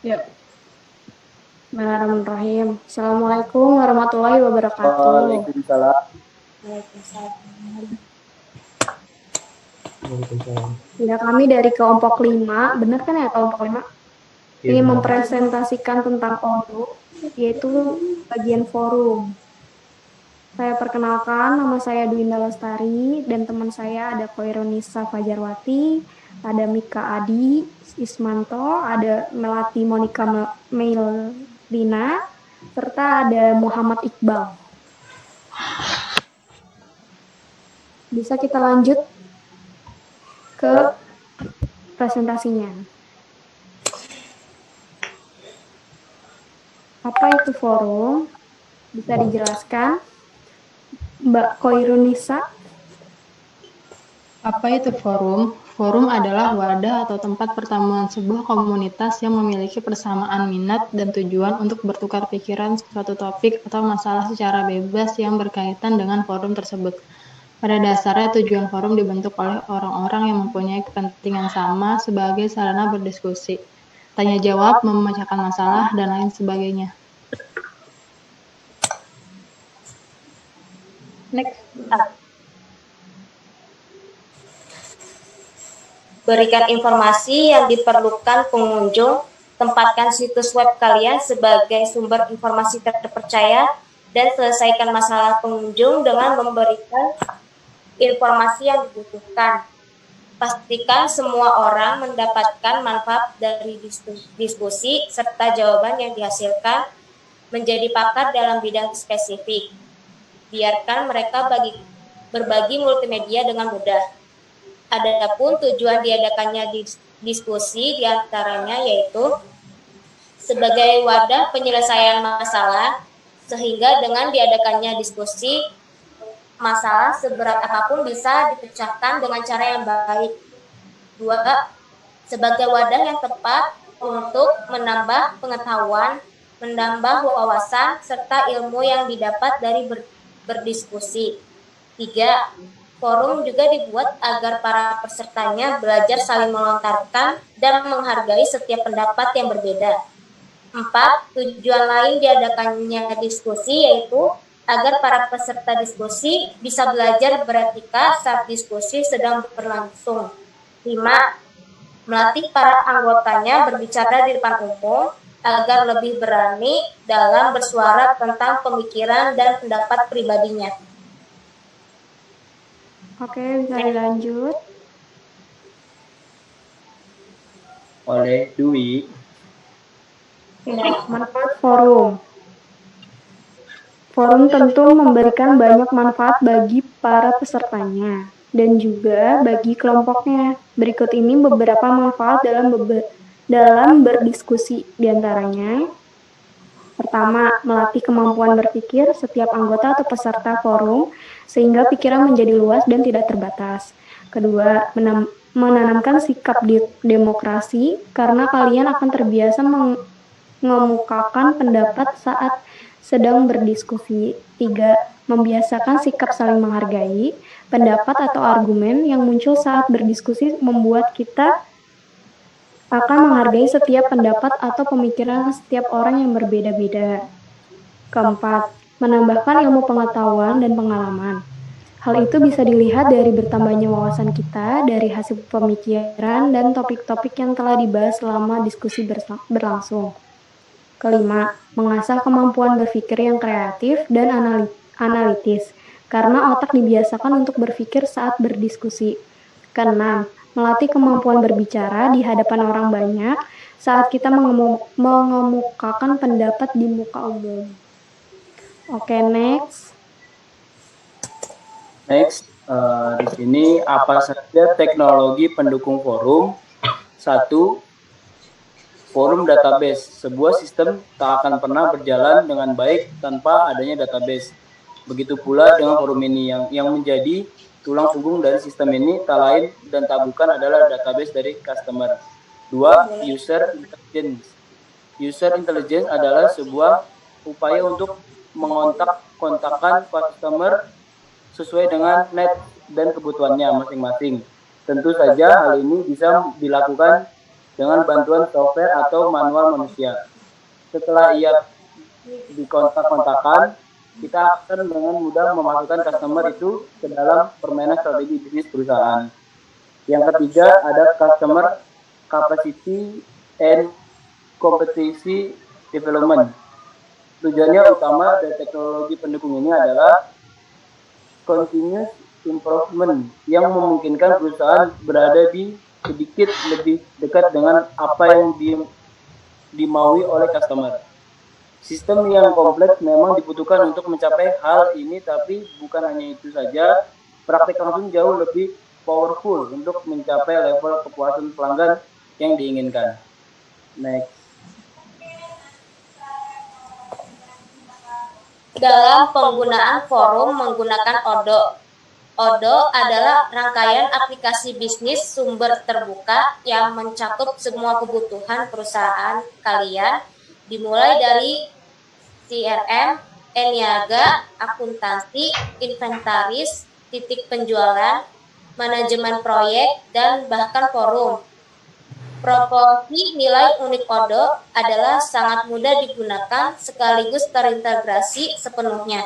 Ya, Bismillahirrahmanirrahim. Assalamualaikum warahmatullahi wabarakatuh. Waalaikumsalam. Waalaikumsalam. Waalaikumsalam. Ya, kami dari kelompok 5, benar kan ya kelompok 5? Iya, Ingin benar. mempresentasikan tentang ONU, yaitu bagian forum. Saya perkenalkan, nama saya Dwinda Lestari, dan teman saya ada Koironisa Fajarwati, ada Mika Adi Ismanto, ada Melati Monica Meildina, serta ada Muhammad Iqbal. Bisa kita lanjut ke presentasinya. Apa itu forum? Bisa dijelaskan, Mbak Koirunisa? Apa itu forum? Forum adalah wadah atau tempat pertemuan sebuah komunitas yang memiliki persamaan minat dan tujuan untuk bertukar pikiran suatu topik atau masalah secara bebas yang berkaitan dengan forum tersebut. Pada dasarnya, tujuan forum dibentuk oleh orang-orang yang mempunyai kepentingan sama sebagai sarana berdiskusi, tanya jawab, memecahkan masalah, dan lain sebagainya. Next. Berikan informasi yang diperlukan pengunjung, tempatkan situs web kalian sebagai sumber informasi terpercaya, dan selesaikan masalah pengunjung dengan memberikan informasi yang dibutuhkan. Pastikan semua orang mendapatkan manfaat dari diskusi serta jawaban yang dihasilkan menjadi pakar dalam bidang spesifik. Biarkan mereka berbagi multimedia dengan mudah. Adapun tujuan diadakannya diskusi diantaranya yaitu sebagai wadah penyelesaian masalah, sehingga dengan diadakannya diskusi, masalah seberat apapun bisa dipecahkan dengan cara yang baik. 2. Sebagai wadah yang tepat untuk menambah pengetahuan, menambah wawasan, serta ilmu yang didapat dari berdiskusi. 3. Forum juga dibuat agar para pesertanya belajar saling melontarkan dan menghargai setiap pendapat yang berbeda. 4. Tujuan lain diadakannya diskusi yaitu agar para peserta diskusi bisa belajar beretika saat diskusi sedang berlangsung. 5. Melatih para anggotanya berbicara di depan umum agar lebih berani dalam bersuara tentang pemikiran dan pendapat pribadinya. Oke, bisa dilanjut. Oleh Dwi. Manfaat forum. Forum tentu memberikan banyak manfaat bagi para pesertanya dan juga bagi kelompoknya. Berikut ini beberapa manfaat dalam berdiskusi, diantaranya: pertama, melatih kemampuan berpikir setiap anggota atau peserta forum sehingga pikiran menjadi luas dan tidak terbatas. Kedua, menanamkan sikap demokrasi karena kalian akan terbiasa mengemukakan pendapat saat sedang berdiskusi. 3. Membiasakan sikap saling menghargai. Pendapat atau argumen yang muncul saat berdiskusi membuat kita akan menghargai setiap pendapat atau pemikiran setiap orang yang berbeda-beda. Keempat, menambahkan ilmu pengetahuan dan pengalaman. Hal itu bisa dilihat dari bertambahnya wawasan kita dari hasil pemikiran dan topik-topik yang telah dibahas selama diskusi berlangsung. Kelima, mengasah kemampuan berpikir yang kreatif dan analitis, karena otak dibiasakan untuk berpikir saat berdiskusi. Keenam, melatih kemampuan berbicara di hadapan orang banyak saat kita mengemukakan pendapat di muka umum. Oke, next. Di sini apa saja teknologi pendukung forum? 1. Forum database. Sebuah sistem tak akan pernah berjalan dengan baik tanpa adanya database. Begitu pula dengan forum ini yang menjadi tulang punggung dari sistem ini tak lain dan tak bukan adalah database dari customer. 2. User intelligence. User intelligence adalah sebuah upaya untuk kontakkan customer sesuai dengan need dan kebutuhannya masing-masing. Tentu saja hal ini bisa dilakukan dengan bantuan software atau manual manusia. Setelah ia dikontak-kontakan, kita akan dengan mudah memasukkan customer itu ke dalam permainan strategi bisnis perusahaan. Yang ketiga ada customer capacity and competency development. Tujuannya utama dari teknologi pendukung ini adalah continuous improvement yang memungkinkan perusahaan berada di sedikit lebih dekat dengan apa yang dimaui oleh customer. Sistem yang kompleks memang dibutuhkan untuk mencapai hal ini, tapi bukan hanya itu saja, praktik langsung jauh lebih powerful untuk mencapai level kepuasan pelanggan yang diinginkan. Next. Dalam penggunaan forum menggunakan Odoo. Odoo adalah rangkaian aplikasi bisnis sumber terbuka yang mencakup semua kebutuhan perusahaan kalian, dimulai dari CRM, e-niaga, akuntansi, inventaris, titik penjualan, manajemen proyek, dan bahkan forum. Proporsi nilai unik Odoo adalah sangat mudah digunakan sekaligus terintegrasi sepenuhnya.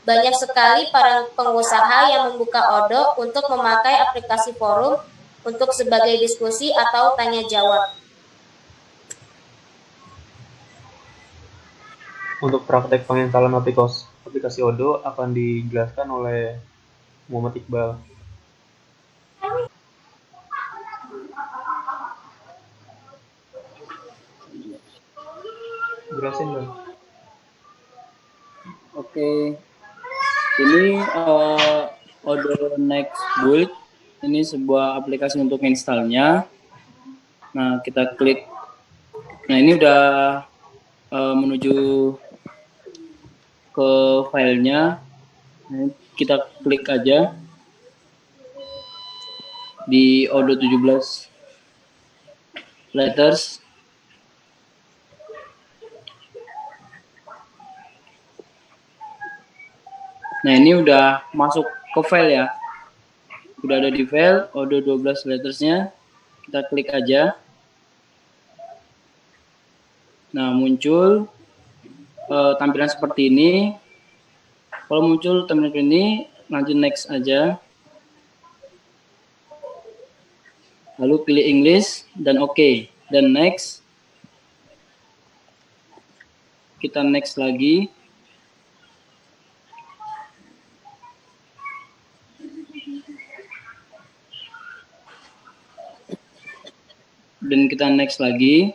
Banyak sekali para pengusaha yang membuka Odoo untuk memakai aplikasi forum untuk sebagai diskusi atau tanya jawab. Untuk praktek penginstalan aplikasi Odoo akan dijelaskan oleh Muhammad Iqbal. Jelasin dong. Oke. Ini Odoo Next Build. Ini sebuah aplikasi untuk installnya. Nah, kita klik. Nah, ini udah menuju ke filenya. Nah, kita klik aja di Odoo 17 letters. Nah, ini udah masuk ke file ya. Udah ada di file Odoo 12 lettersnya. Kita klik aja. Nah, muncul tampilan seperti ini. Kalau muncul tampilan seperti ini, lanjut next aja. Lalu pilih English dan OK. Dan next. Kita next lagi. Dan kita next lagi.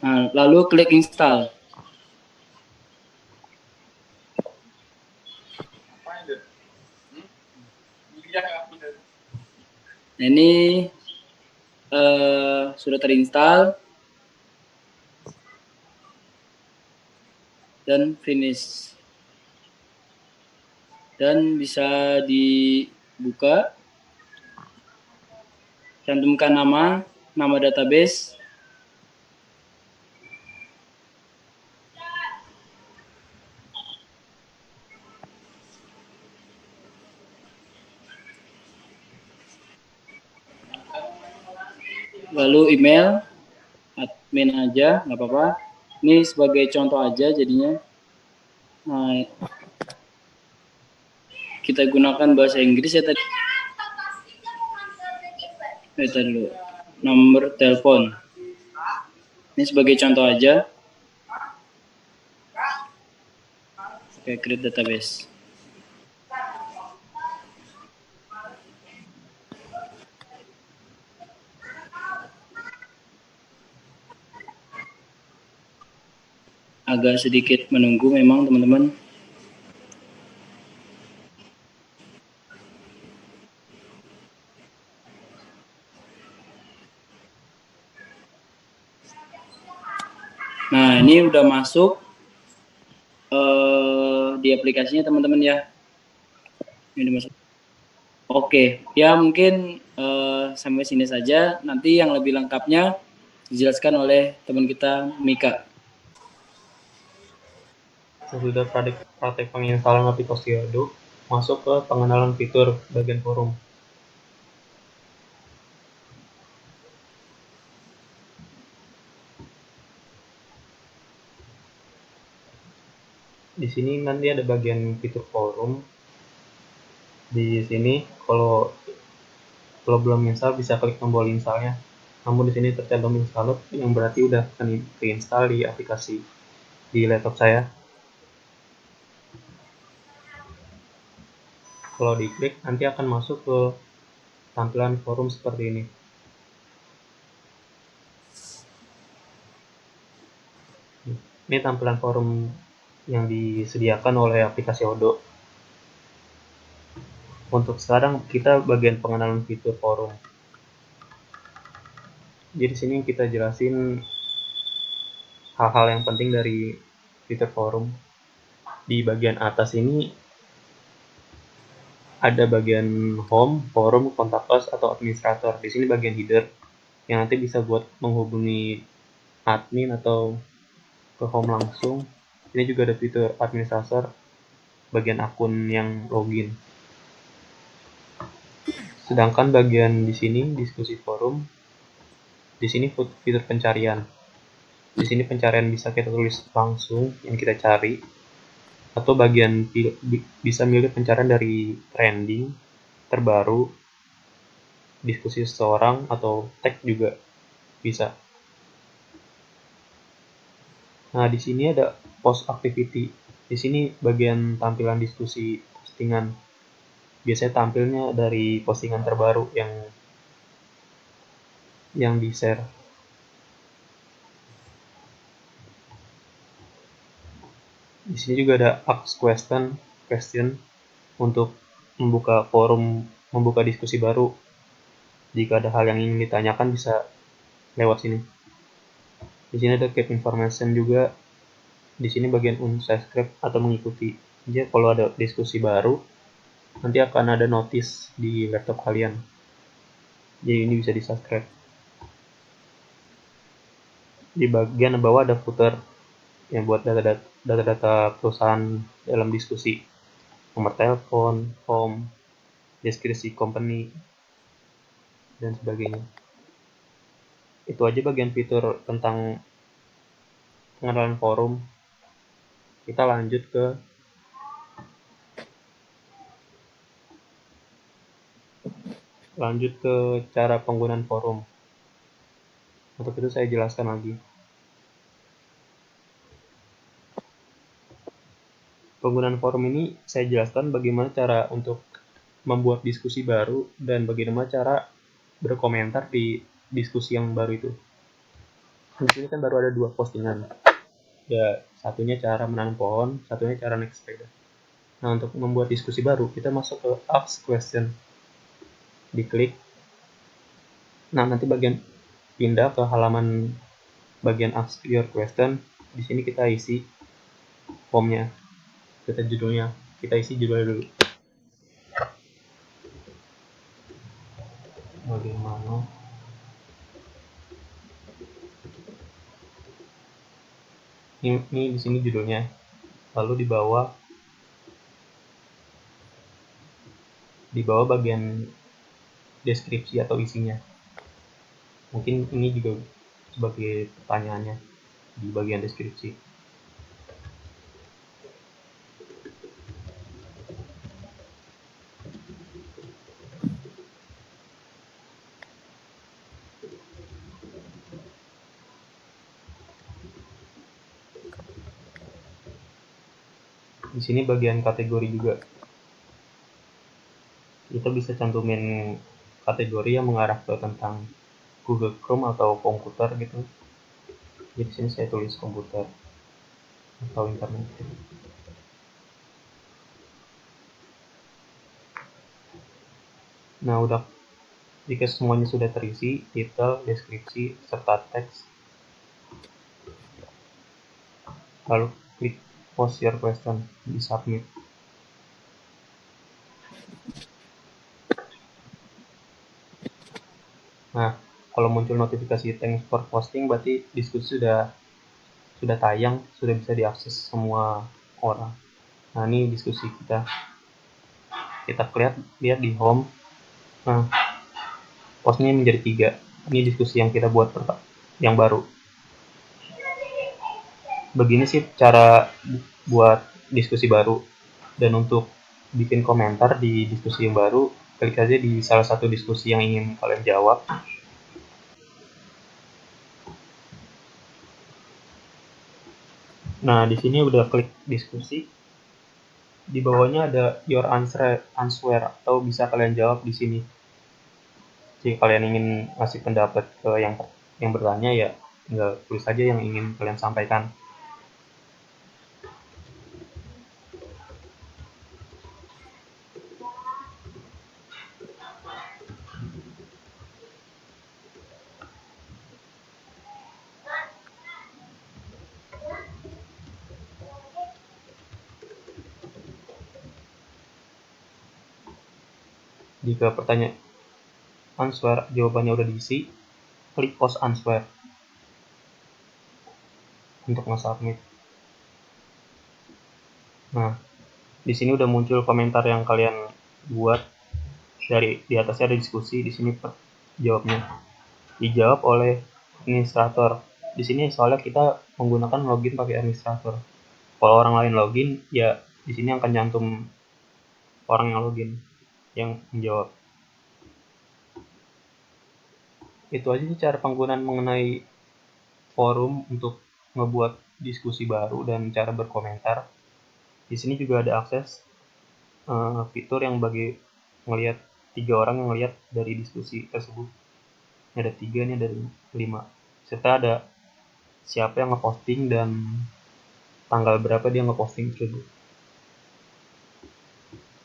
Nah, lalu klik install. Nah, ini sudah terinstall dan finish. Dan bisa dibuka, cantumkan nama database, lalu email, admin aja, nggak apa-apa. Ini sebagai contoh aja jadinya. Nah, kita gunakan bahasa Inggris ya tadi. Kita dulu nomor telepon. Ini sebagai contoh aja. Oke, create database. Agak sedikit menunggu memang teman-teman. Nah, ini udah masuk di aplikasinya teman-teman ya. Ini udah masuk. Oke, ya mungkin sampai sini saja. Nanti yang lebih lengkapnya dijelaskan oleh teman kita Mika. Sesudah praktek penginstalan aplikasi Odoo, masuk ke pengenalan fitur bagian forum. Di sini nanti ada bagian fitur forum. Di sini kalau belum install bisa klik tombol installnya. Namun di sini tercantum installed yang berarti udah keinstall di aplikasi di laptop saya. Kalau diklik nanti akan masuk ke tampilan forum seperti ini. Ini tampilan forum yang disediakan oleh aplikasi Odoo. Untuk sekarang kita bagian pengenalan fitur forum. Jadi di sini kita jelasin hal-hal yang penting dari fitur forum. Di bagian atas ini ada bagian home, forum, kontak us atau administrator. Di sini bagian header yang nanti bisa buat menghubungi admin atau ke home langsung. Ini juga ada fitur administrator bagian akun yang login. Sedangkan bagian di sini diskusi forum, di sini fitur pencarian. Di sini pencarian bisa kita tulis langsung yang kita cari, atau bagian bisa milih pencarian dari trending, terbaru, diskusi seseorang, atau tag juga bisa. Nah, di sini ada post activity. Di sini bagian tampilan diskusi postingan. Biasanya tampilnya dari postingan terbaru yang di-share. Di sini juga ada ask question untuk membuka forum, membuka diskusi baru. Jika ada hal yang ingin ditanyakan bisa lewat sini. Di sini ada keep information juga. Di sini bagian unsubscribe atau mengikuti. Jadi kalau ada diskusi baru, nanti akan ada notice di laptop kalian. Jadi ini bisa di-subscribe. Di bagian bawah ada footer yang buat data-data perusahaan dalam diskusi. Nomor telepon, home, deskripsi company, dan sebagainya. Itu aja bagian fitur tentang pengenalan forum. Kita lanjut ke cara penggunaan forum. Untuk itu saya jelaskan lagi. Penggunaan forum ini saya jelaskan bagaimana cara untuk membuat diskusi baru dan bagaimana cara berkomentar di diskusi yang baru itu. Di sini kan baru ada 2 postingan. Ya, satunya cara menanam pohon, satunya cara naik sepeda. Nah, untuk membuat diskusi baru, kita masuk ke ask question. Diklik. Nah, nanti bagian pindah ke halaman bagian ask your question. Di sini kita isi formnya, kita judulnya, kita isi judulnya dulu. Bagaimana ini di sini judulnya, lalu di bawah bagian deskripsi atau isinya. Mungkin ini juga sebagai pertanyaannya di bagian deskripsi. Di sini bagian kategori juga. Kita bisa cantumin kategori yang mengarah ke tentang Google Chrome atau komputer gitu. Jadi di sini saya tulis komputer atau internet. Nah, jika semuanya sudah terisi, titel, deskripsi, serta teks, lalu klik post your question di submit. Nah, kalau muncul notifikasi thanks for posting, berarti diskusi sudah tayang, sudah bisa diakses semua orang. Nah, ini diskusi kita. Kita lihat di home. Nah, posnya menjadi 3. Ini diskusi yang kita buat yang baru. Begini sih cara buat diskusi baru. Dan untuk bikin komentar di diskusi yang baru, klik aja di salah satu diskusi yang ingin kalian jawab. Nah, di sini udah klik diskusi. Di bawahnya ada your answer atau bisa kalian jawab di sini. Jika kalian ingin ngasih pendapat ke yang bertanya, ya tinggal tulis aja yang ingin kalian sampaikan. Jika pertanyaan jawabannya udah diisi, klik post answer untuk nge-submit. Nah, di sini udah muncul komentar yang kalian buat. Di atasnya ada diskusi, di sini jawabnya. Dijawab oleh administrator. Di sini soalnya kita menggunakan login pakai administrator. Kalau orang lain login, ya di sini akan nyantum orang yang login yang menjawab. Itu aja sih cara penggunaan mengenai forum untuk ngebuat diskusi baru dan cara berkomentar. Di sini juga ada akses fitur yang bagi ngelihat 3 orang yang ngelihat dari diskusi tersebut. Ini ada 3, ini ada 5. Serta ada siapa yang ngeposting dan tanggal berapa dia ngeposting tersebut.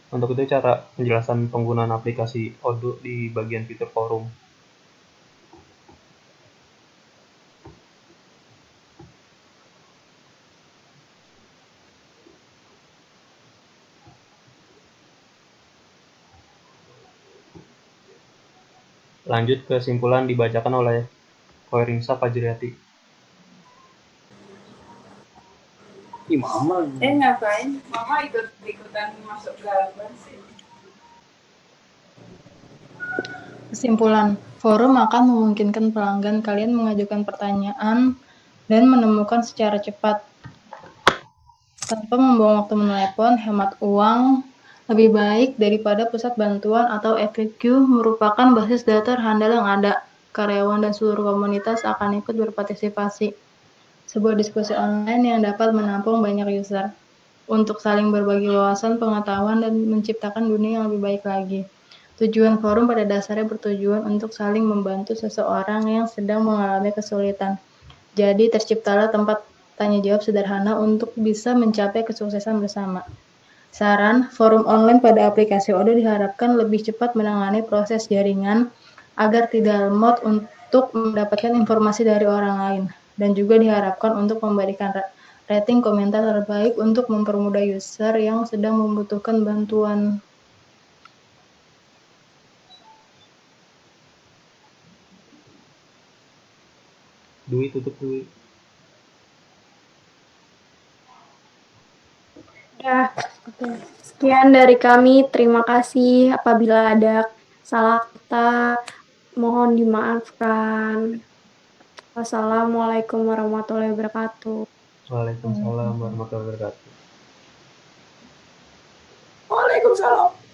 Untuk itu cara penjelasan penggunaan aplikasi Odoo di bagian fitur forum. Lanjut ke kesimpulan dibacakan oleh Koirinsa Fajriati. Ih, Mama. Ngapain? Mama ikut-ikutan masuk gambar sih. Kesimpulan, forum akan memungkinkan pelanggan kalian mengajukan pertanyaan dan menemukan secara cepat. Tanpa membuang waktu menelepon, hemat uang, lebih baik daripada pusat bantuan atau FAQ merupakan basis data handal yang ada. Karyawan dan seluruh komunitas akan ikut berpartisipasi. Sebuah diskusi online yang dapat menampung banyak user untuk saling berbagi wawasan, pengetahuan, dan menciptakan dunia yang lebih baik lagi. Tujuan forum pada dasarnya bertujuan untuk saling membantu seseorang yang sedang mengalami kesulitan. Jadi terciptalah tempat tanya jawab sederhana untuk bisa mencapai kesuksesan bersama. Saran, forum online pada aplikasi Odoo diharapkan lebih cepat menangani proses jaringan agar tidak lemot untuk mendapatkan informasi dari orang lain, dan juga diharapkan untuk memberikan rating komentar terbaik untuk mempermudah user yang sedang membutuhkan bantuan. Dwi, tutup Dwi. Ya, oke. Sekian dari kami. Terima kasih. Apabila ada salah kata, mohon dimaafkan. Wassalamualaikum warahmatullahi wabarakatuh. Waalaikumsalam warahmatullahi wabarakatuh. Waalaikumsalam.